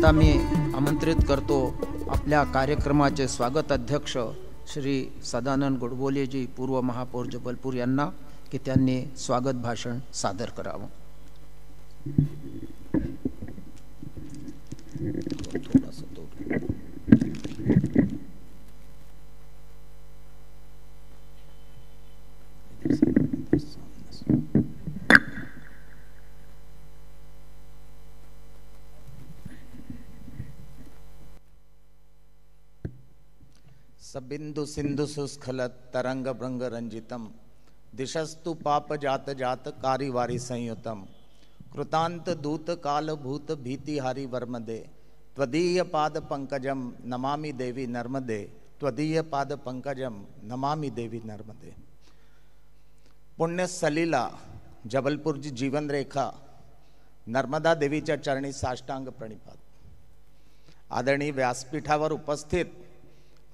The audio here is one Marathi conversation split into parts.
आता मी आमंत्रित करतो आपल्या कार्यक्रमाचे स्वागत अध्यक्ष श्री सदानंद गोडबोलेजी पूर्व महापौर जबलपूर यांना की त्यांनी स्वागत भाषण सादर करावं। सबिंदु सिंधु सुस्खलत तरंग भृंग रंजितम दिशस्तु पाप जात जात कारिवारी संयुतम कृतांत दूत काल भूत भीतिहारी वर्मदे त्वदीय पाद पंकजम नमामि देवी नर्मदे त्वदीय पाद पंकजम नमामि देवी नर्मदे। पुण्य सलीला जबलपूरची जीवन रेखा नर्मदा देवीच्या चरणी साष्टांग प्रणिपात। आदरणीय व्यासपीठावर उपस्थित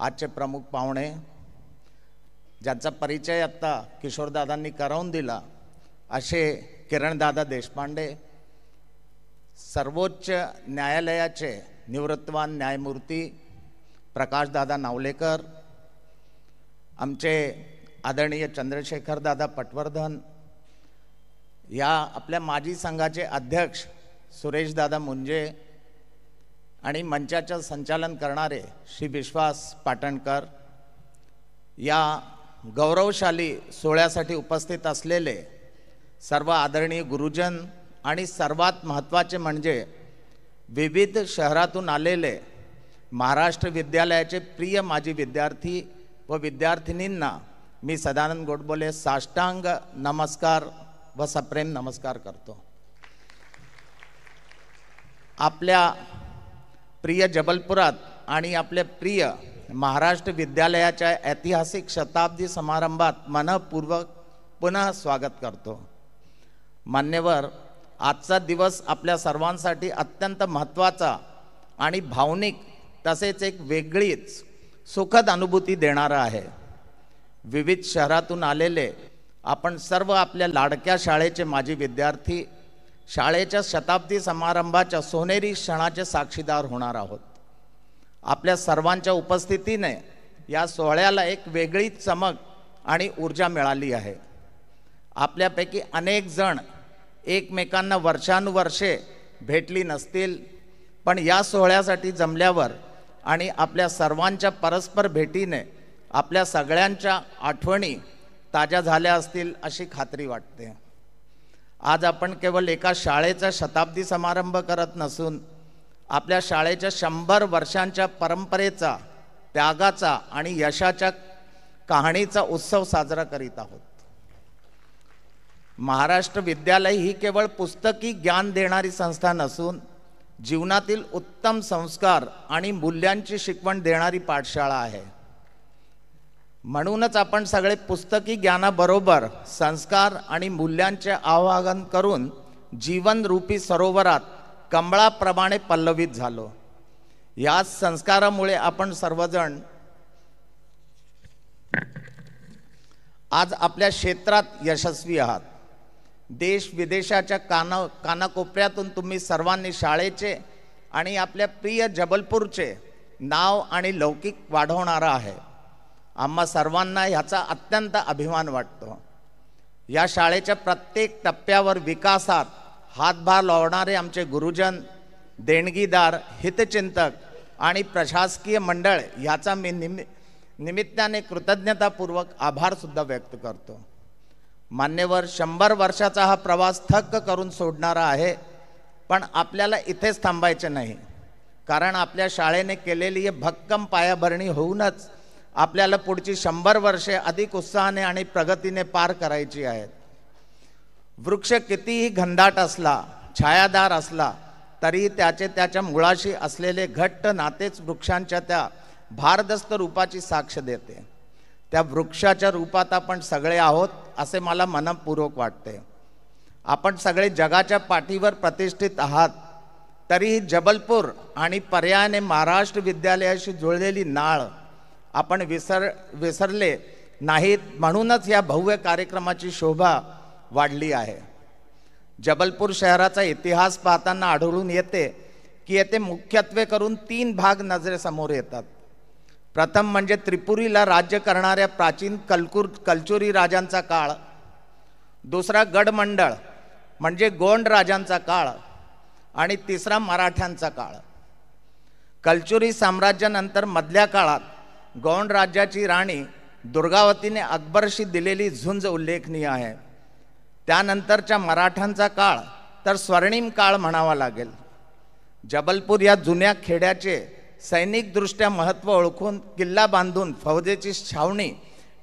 आजचे प्रमुख पाहुणे ज्यांचा परिचय आता किशोरदादांनी करून दिला असे किरणदादा देशपांडे, सर्वोच्च न्यायालयाचे निवृत्तवान न्यायमूर्ती प्रकाशदादा नावलेकर, आमचे आदरणीय चंद्रशेखरदादा पटवर्धन, या आपल्या माजी संघाचे अध्यक्ष सुरेशदादा मुंजे आणि मंचाचे संचालन करणारे श्री विश्वास पाटणकर, या गौरवशाली सोहळ्यासाठी उपस्थित असलेले सर्व आदरणीय गुरुजन आणि सर्वात महत्त्वाचे म्हणजे विविध शहरातून आलेले महाराष्ट्र विद्यालयाचे प्रिय माजी विद्यार्थी व विद्यार्थिनींना मी सदानंद गोडबोले साष्टांग नमस्कार व सप्रेम नमस्कार करतो। आपल्या प्रिय जबलपुरात आणि आपल्या प्रिय महाराष्ट्र विद्यालयाच्या ऐतिहासिक शताब्दी समारंभात मनपूर्वक पुन्हा स्वागत करतो। मान्यवर, आजचा दिवस आपल्या सर्वांसाठी अत्यंत महत्त्वाचा आणि भावनिक तसेच एक वेगळीच सुखद अनुभूती देणारा आहे। विविध शहरातून आलेले आपण सर्व आपल्या लाडक्या शाळेचे माजी विद्यार्थी शाळेच्या शताब्दी समारंभाच्या सोनेरी क्षणाचे साक्षीदार होणार आहोत। आपल्या सर्वांच्या उपस्थितीने या सोहळ्याला एक वेगळी चमक आणि ऊर्जा मिळाली आहे। आपल्यापैकी अनेक जण एकमेकांना वर्षानुवर्षे भेटली नसतील, पण या सोहळ्यासाठी जमल्यावर आणि आपल्या सर्वांच्या परस्पर भेटीने आपल्या सगळ्यांच्या आठवणी ताज्या झाल्या असतील अशी खात्री वाटते। आज आपण केवळ एका शाळेचा शताब्दी समारंभ करत नसून आपल्या शाळेच्या 100 वर्षांच्या परंपरेचा, त्यागाचा आणि यशाच्या कहाणीचा उत्सव साजरा करीत आहोत। महाराष्ट्र विद्यालय ही केवळ पुस्तकी ज्ञान देणारी संस्था नसून जीवनातील उत्तम संस्कार आणि मूल्यांची शिकवण देणारी पाठशाळा आहे। म्हणूनच आपण सगळे पुस्तकी ज्ञानाबरोबर संस्कार आणि मूल्यांचे आवाहन करून जीवनरूपी सरोवरात कमळाप्रमाणे पल्लवित झालो। याच संस्कारामुळे आपण सर्वजण आज आपल्या क्षेत्रात यशस्वी आहात। देश विदेशाच्या कानाकोपऱ्यातून तुम्ही सर्वांनी शाळेचे आणि आपल्या प्रिय जबलपूरचे नाव आणि लौकिक वाढवणारा आहे। आम्हा सर्वांना ह्याचा अत्यंत अभिमान वाटतो। या शाळेच्या प्रत्येक टप्प्यावर विकासात हातभार लावणारे आमचे गुरुजन, देणगीदार, हितचिंतक आणि प्रशासकीय मंडळ ह्याचा मी निमित्ताने कृतज्ञतापूर्वक आभार सुद्धा व्यक्त करतो। मान्यवर, 100 वर्षाचा हा प्रवास थक्क करून सोडणारा आहे, पण आपल्याला इथेच थांबायचे नाही, कारण आपल्या शाळेने केलेली ही भक्कम पायाभरणी होऊनच आपल्याला पुढची 100 वर्षे अधिक उत्साहाने आणि प्रगतीने पार करायची आहेत। वृक्ष कितीही घनदाट असला, छायादार असला, तरी त्याच्या मुळाशी असलेले घट्ट नातेच वृक्षांच्या त्या भारदस्त रूपाची साक्ष देते। त्या वृक्षाच्या रूपात आपण सगळे आहोत असे मला मनपूर्वक वाटते। आपण सगळे जगाच्या पाठीवर प्रतिष्ठित आहात, तरीही जबलपूर आणि पर्यायाने महाराष्ट्र विद्यालयाशी जुळलेली नाळ आपण विसरले नाहीत, म्हणूनच या भव्य कार्यक्रमाची शोभा वाढली आहे। जबलपूर शहराचा इतिहास पाहताना आढळून येते की येथे मुख्यत्वे करून 3 भाग नजरेसमोर येतात. प्रथम म्हणजे त्रिपुरीला राज्य करणाऱ्या प्राचीन कलचुरी राजांचा काळ, दुसरा गडमंडळ म्हणजे गोंड राजांचा काळ आणि तिसरा मराठ्यांचा काळ. कलचुरी साम्राज्यानंतर मधल्या काळात गोंड राज्याची राणी दुर्गावतीने अकबरशी दिलेली झुंज उल्लेखनीय आहे. त्यानंतरच्या मराठ्यांचा काळ तर स्वर्णिम काळ म्हणावा लागेल. जबलपूर या जुन्या खेड्याचे सैनिकदृष्ट्या महत्त्व ओळखून किल्ला बांधून फौजेची छावणी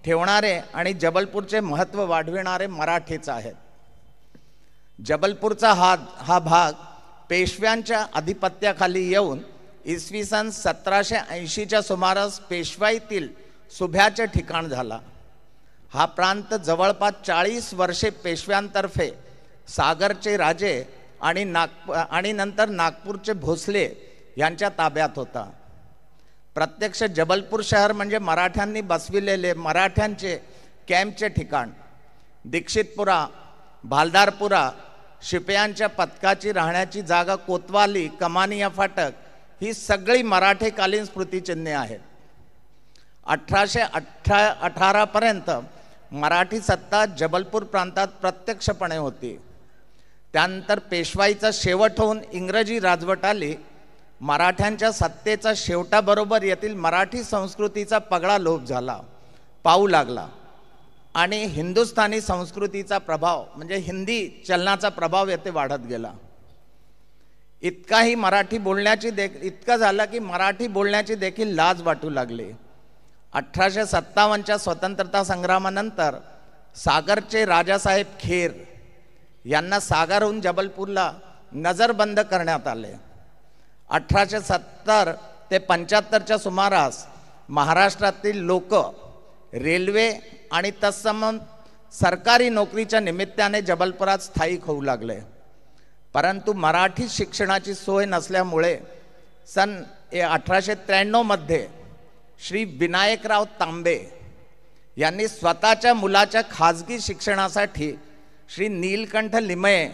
ठेवणारे आणि जबलपूरचे महत्त्व वाढविणारे मराठीच आहेत. जबलपूरचा हा भाग पेशव्यांच्या अधिपत्याखाली येऊन इसवी सन 1780च्या सुमारास पेशवाईतील सुभ्याचे ठिकाण झाला. हा प्रांत जवळपास 40 वर्षे पेशव्यांतर्फे सागरचे राजे आणि नंतर नागपूरचे भोसले यांच्या ताब्यात होता. प्रत्यक्ष जबलपूर शहर म्हणजे मराठ्यांनी बसविलेले मराठ्यांचे कॅम्पचे ठिकाण. दीक्षितपुरा, भालदारपुरा, शिपयांच्या पथकाची राहण्याची जागा, कोतवाली, कमानिया फाटक ही सगळी मराठेकालीन स्मृतिचिन्हे आहेत. 1818 पर्यंत मराठी सत्ता जबलपूर प्रांतात प्रत्यक्षपणे होती. त्यानंतर पेशवाईचा शेवट होऊन इंग्रजी राजवट आली. मराठ्यांच्या सत्तेचा शेवटाबरोबर येथील मराठी संस्कृतीचा पगडा लोप झाला, पाऊ लागला आणि हिंदुस्थानी संस्कृतीचा प्रभाव म्हणजे हिंदी चलनाचा प्रभाव येथे वाढत गेला. इतकं झालं की मराठी बोलण्याची देखील लाज वाटू लागली. 1857च्या स्वतंत्रता संग्रामानंतर सागरचे राजासाहेब खेर यांना सागरहून जबलपूरला नजरबंद करण्यात आले. 1870 ते 75च्या सुमारास महाराष्ट्रातील लोक रेल्वे आणि तत्सम सरकारी नोकरीच्या निमित्ताने जबलपुरात स्थायिक होऊ लागले. परंतु मराठी शिक्षणाची सोय नसल्यामुळे सन 1893 मध्ये श्री विनायकराव तांबे यांनी स्वतःच्या मुलाच्या खाजगी शिक्षणासाठी श्री नीलकंठ लिमये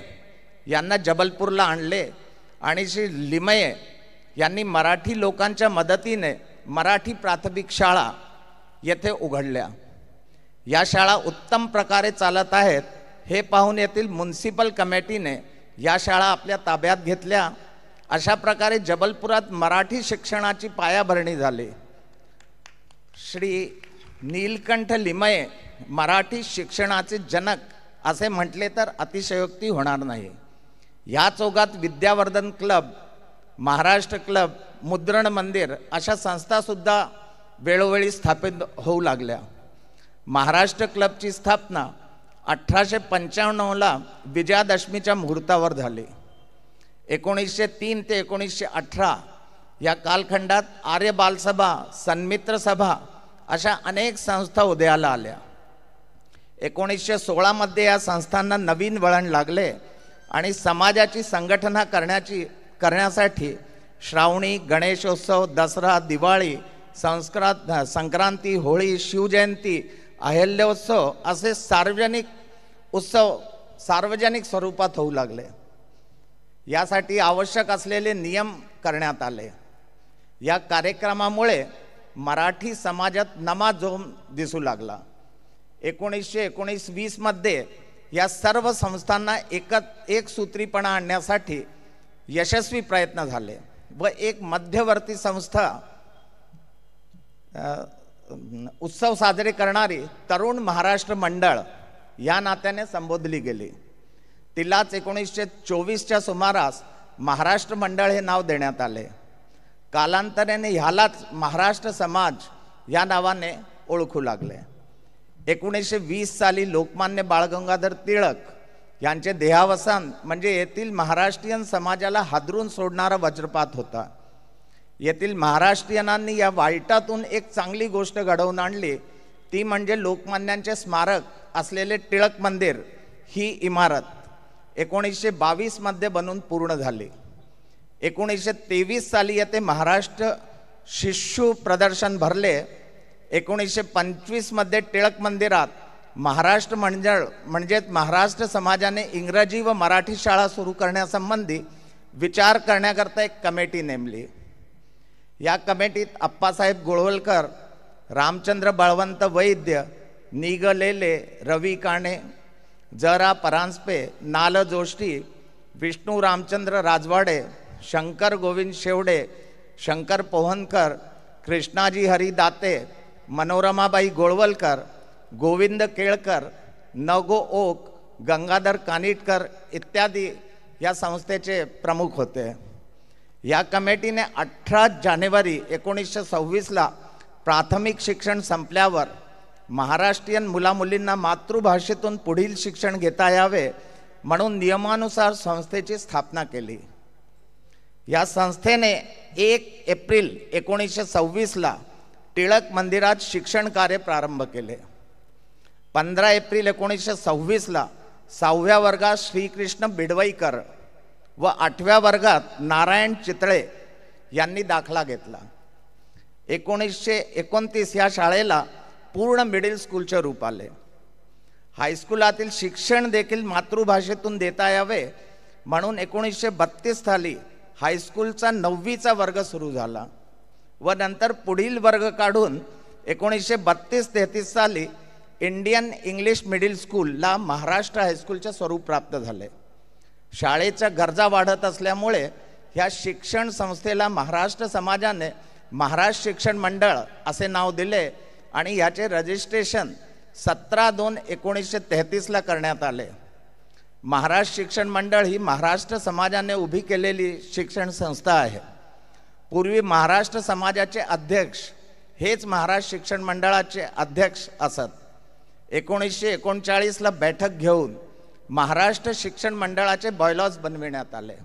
यांना जबलपूरला आणले आणि श्री लिमये यांनी मराठी लोकांच्या मदतीने मराठी प्राथमिक शाळा येथे उघडल्या. या शाळा उत्तम प्रकारे चालत आहेत हे पाहून येथील म्युनिसिपल कमिटीने या शाळा आपल्या ताब्यात घेतल्या. अशा प्रकारे जबलपुरात मराठी शिक्षणाची पायाभरणी झाली. श्री नीलकंठ लिमये मराठी शिक्षणाचे जनक असे म्हटले तर अतिशयोक्ती होणार नाही. या चौघात विद्यावर्धन क्लब, महाराष्ट्र क्लब, मुद्रण मंदिर अशा संस्थासुद्धा वेळोवेळी स्थापित होऊ लागल्या. महाराष्ट्र क्लबची स्थापना 1895ला विजयादशमीच्या मुहूर्तावर झाली. 1903 ते 1918 या कालखंडात आर्य बालसभा, सन्मित्र सभा अशा अनेक संस्था उदयाला आल्या. 1916 मध्ये या संस्थांना नवीन वळण लागले आणि समाजाची संघटना करण्यासाठी श्रावणी, गणेशोत्सव, दसरा, दिवाळी, संक्रांती, होळी, शिवजयंती, अहिल्याोत्सव असे सार्वजनिक उत्सव सार्वजनिक स्वरूपात होऊ लागले. यासाठी आवश्यक असलेले नियम करण्यात आले. या कार्यक्रमामुळे मराठी समाजात नमा जोम दिसू लागला. 1919-20 मध्ये या सर्व संस्थांना एकसूत्रीपणा आणण्यासाठी यशस्वी प्रयत्न झाले व एक मध्यवर्ती संस्था उत्सव साजरे करणारी तरुण महाराष्ट्र मंडळ या नात्याने संबोधली गेली. तिलाच 1924च्या सुमारास महाराष्ट्र मंडळ हे नाव देण्यात आले. कालांतराने ह्यालाच महाराष्ट्र समाज या नावाने ओळखू लागले. 1920 साली लोकमान्य बाळ गंगाधर टिळक यांचे देहावसान म्हणजे येथील महाराष्ट्रीयन समाजाला हादरून सोडणारा वज्रपात होता. येथील महाराष्ट्रीयनांनी या वाईटातून एक चांगली गोष्ट घडवून आणली, ती म्हणजे लोकमान्यांचे स्मारक असलेले टिळक मंदिर ही इमारत 1922 मध्ये बनून पूर्ण झाली. 1923 साली येथे महाराष्ट्र शिशु प्रदर्शन भरले. 1925 मध्ये टिळक मंदिरात महाराष्ट्र मंडळ म्हणजेच महाराष्ट्र समाजाने इंग्रजी व मराठी शाळा सुरू करण्यासंबंधी विचार करण्याकरता एक कमिटी नेमली. या कमिटीत अप्पासाहेब गोळवलकर, रामचंद्र बळवंत वैद्य, निगलेले, रवी काणे, जरा परांजपे, नाल जोशी, विष्णू रामचंद्र राजवाडे, शंकर गोविंद शेवडे, शंकर पोहनकर, कृष्णाजी हरी दाते, मनोरमाबाई गोळवलकर, गोविंद केळकर, नगो ओक, गंगाधर कानिटकर इत्यादी या संस्थेचे प्रमुख होते. या कमिटीने 18 जानेवारी 1926ला प्राथमिक शिक्षण संपल्यावर महाराष्ट्रीयन मुलामुलींना मातृभाषेतून पुढील शिक्षण घेता यावे म्हणून नियमानुसार संस्थेची स्थापना केली. या संस्थेने 1 एप्रिल 1926ला टिळक मंदिरात शिक्षण कार्य प्रारंभ केले. 15 एप्रिल 1926ला 6व्या वर्गात श्रीकृष्ण बिडवईकर व 8व्या वर्गात नारायण चितळे यांनी दाखला घेतला. 1929 या शाळेला पूर्ण मिडिल स्कूलचे रूप आले. हायस्कुलातील शिक्षण देखील मातृभाषेतून देता यावे म्हणून 1932 साली हायस्कूलचा 9वीचा वर्ग सुरू झाला व नंतर पुढील वर्ग काढून 1932-33 साली इंडियन इंग्लिश मिडिल स्कूलला महाराष्ट्र हायस्कूलचे स्वरूप प्राप्त झाले. शाळेच्या गरजा वाढत असल्यामुळे ह्या शिक्षण संस्थेला महाराष्ट्र समाजाने महाराष्ट्र शिक्षण मंडळ असे नाव दिले आणि याचे रजिस्ट्रेशन 17/2/1933ला करण्यात आले. महाराष्ट्र शिक्षण मंडळ ही महाराष्ट्र समाजाने उभी केलेली शिक्षण संस्था आहे. पूर्वी महाराष्ट्र समाजाचे अध्यक्ष हेच महाराष्ट्र शिक्षण मंडळाचे अध्यक्ष असत. 1939ला बैठक घेऊन महाराष्ट्र शिक्षण मंडळाचे बायलॉज बनविण्यात आले.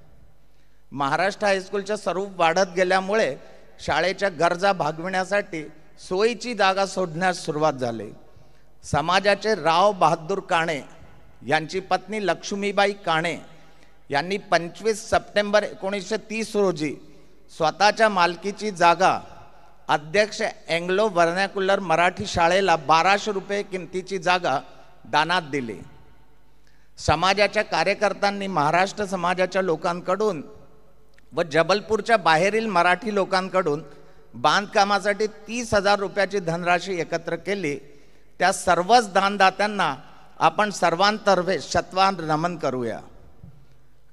महाराष्ट्र हायस्कूलचे स्वरूप वाढत गेल्यामुळे शाळेच्या गरजा भागविण्यासाठी सोयीची जागा शोधण्यास सुरुवात झाली. समाजाचे राव बहादूर काणे यांची पत्नी लक्ष्मीबाई काणे यांनी 25 सप्टेंबर 1930 रोजी स्वतःच्या मालकीची जागा अध्यक्ष एंग्लो व्हर्नॅक्युलर मराठी शाळेला 1200 रुपये किमतीची जागा दानात दिली. समाजाच्या कार्यकर्त्यांनी महाराष्ट्र समाजाच्या लोकांकडून व जबलपूरच्या बाहेरील मराठी लोकांकडून बांधकामासाठी 30,000 रुपयाची धनराशी एकत्र केली. त्या सर्वच दानदात्यांना आपण सर्वांतर्फे शतवान नमन करूया.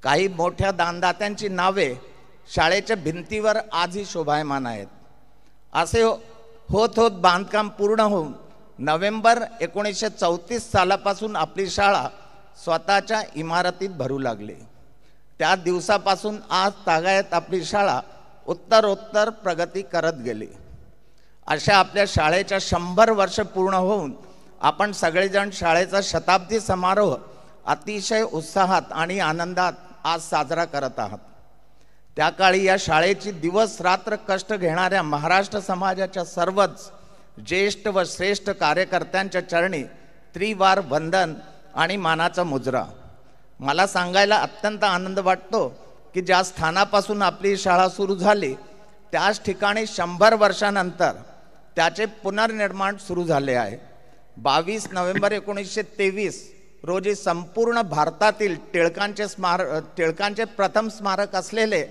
काही मोठ्या दानदात्यांची नावे शाळेच्या भिंतीवर आजही शोभायमान आहेत. असे होत बांधकाम पूर्ण होऊन नोव्हेंबर 1934 सालापासून आपली शाळा स्वतःच्या इमारतीत भरू लागली. त्या दिवसापासून आज तागायत आपली शाळा उत्तरोत्तर प्रगती करत गेली. अशा आपल्या शाळेच्या 100 वर्ष पूर्ण होऊन आपण सगळेजण शाळेचा शताब्दी समारोह अतिशय उत्साहात आणि आनंदात आज साजरा करत आहात. त्या काळी या शाळेची दिवस रात्र कष्ट घेणाऱ्या महाराष्ट्र समाजाच्या सर्वच ज्येष्ठ व श्रेष्ठ कार्यकर्त्यांच्या चरणी त्रिवार वंदन आणि मानाचा मुजरा. मला सांगायला अत्यंत आनंद वाटतो की ज्या स्थानापासून आपली शाळा सुरू झाली त्याच ठिकाणी 100 वर्षानंतर त्याचे पुनर्निर्माण सुरू झाले आहे. 22 नोव्हेंबर 1923 रोजी संपूर्ण भारतातील टिळकांचे प्रथम स्मारक असलेले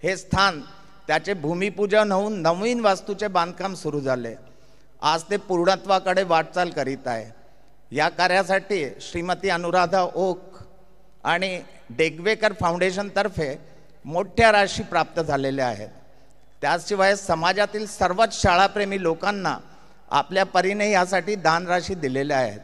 हे स्थान त्याचे भूमिपूजन होऊन नवीन वास्तूचे बांधकाम सुरू झाले. आज ते पूर्णत्वाकडे वाटचाल करीत आहे. या कार्यासाठी श्रीमती अनुराधा ओक आणि डेगवेकर फाउंडेशनतर्फे मोठ्या राशी प्राप्त झालेल्या आहेत. त्याशिवाय समाजातील सर्वच शाळाप्रेमी लोकांना आपल्या परीने यासाठी दानराशी दिलेल्या आहेत.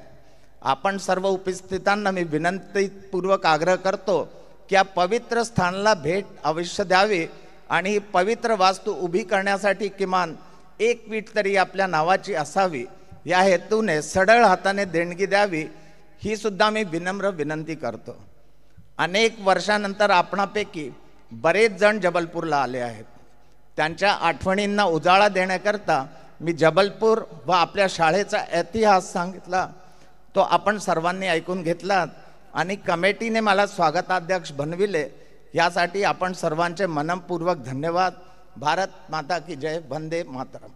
आपण सर्व उपस्थितांना मी विनंतीपूर्वक आग्रह करतो की या पवित्र स्थानाला भेट अवश्य द्यावी आणि ही पवित्र वास्तू उभी करण्यासाठी किमान 1 वीट तरी आपल्या नावाची असावी या हेतूने सढळ हाताने देणगी द्यावी ही सुद्धा मी विनम्र विनंती करतो. अनेक वर्षानंतर आपणापैकी बरेच जण जबलपूरला आले आहेत. त्यांच्या आठवणींना उजाळा देण्याकरता मी जबलपूर व आपल्या शाळेचा इतिहास सांगितला. तो आपण सर्वांनी ऐकून घेतलात आणि कमिटीने मला स्वागताध्यक्ष बनविले यासाठी आपण सर्वांचे मनपूर्वक धन्यवाद. भारत माता की जय. वंदे मातरम.